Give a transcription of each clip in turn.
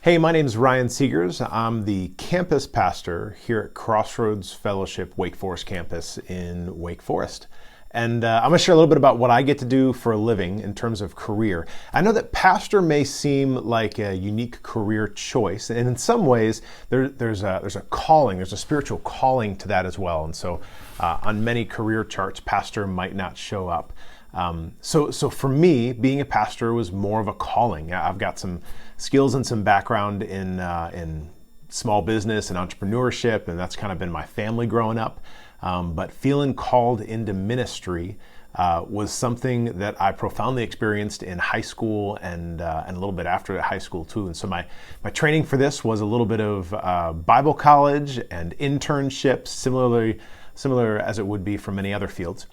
Hey, my name is Ryan Seegers. I'm the campus pastor here at Crossroads Fellowship Wake Forest campus in Wake Forest. And I'm going to share a little bit about what I get to do for a living in terms of career. I know that pastor may seem like a unique career choice, and in some ways there's a calling, there's a spiritual calling to that as well. And so on many career charts, pastor might not show up. So for me, being a pastor was more of a calling. I've got some skills and some background in small business and entrepreneurship, and that's kind of been my family growing up. But feeling called into ministry was something that I profoundly experienced in high school and a little bit after high school too. And so my training for this was a little bit of Bible college and internships, similar as it would be for many other fields.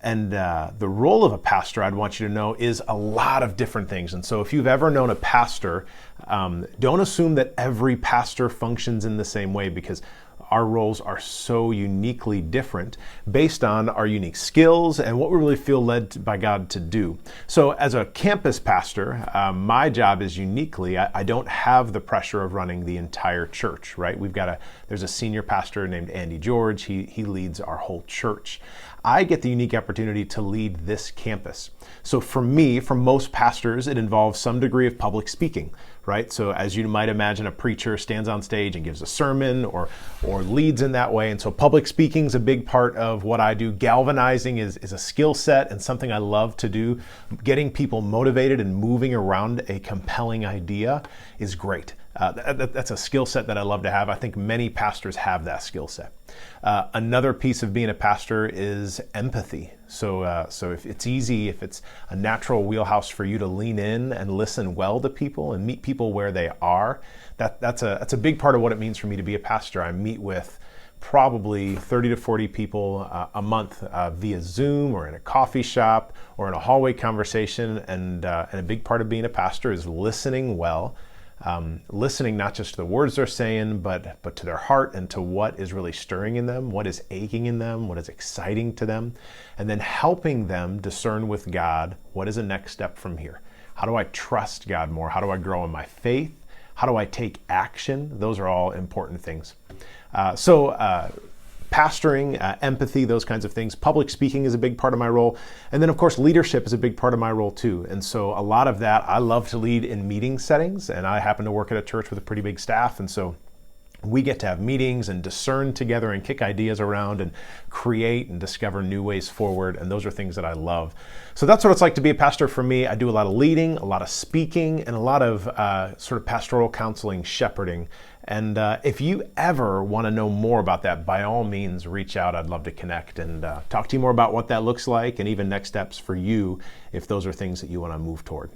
And the role of a pastor, I'd want you to know, is a lot of different things. And so if you've ever known a pastor, don't assume that every pastor functions in the same way, because our roles are so uniquely different based on our unique skills and what we really feel led by God to do. So as a campus pastor, my job is uniquely, I don't have the pressure of running the entire church, right? There's a senior pastor named Andy George. He leads our whole church. I get the unique opportunity to lead this campus. So for me, for most pastors, it involves some degree of public speaking, right? So as you might imagine, a preacher stands on stage and gives a sermon or leads in that way. And so public speaking is a big part of what I do. Galvanizing is a skill set and something I love to do. Getting people motivated and moving around a compelling idea is great. That's a skill set that I love to have. I think many pastors have that skill set. Another piece of being a pastor is empathy. So if it's easy, if it's a natural wheelhouse for you to lean in and listen well to people and meet people where they are, that's a big part of what it means for me to be a pastor. I meet with probably 30 to 40 people a month via Zoom or in a coffee shop or in a hallway conversation. And a big part of being a pastor is listening well. Listening not just to the words they're saying, but to their heart and to what is really stirring in them, what is aching in them, what is exciting to them, and then helping them discern with God, what is the next step from here? How do I trust God more? How do I grow in my faith? How do I take action? Those are all important things. Pastoring, empathy, those kinds of things. Public speaking is a big part of my role. And then, of course, leadership is a big part of my role, too. And so a lot of that, I love to lead in meeting settings. And I happen to work at a church with a pretty big staff. And so we get to have meetings and discern together and kick ideas around and create and discover new ways forward. And those are things that I love. So that's what it's like to be a pastor for me. I do a lot of leading, a lot of speaking, and a lot of sort of pastoral counseling, shepherding. And if you ever want to know more about that, by all means, reach out. I'd love to connect and talk to you more about what that looks like and even next steps for you if those are things that you want to move toward.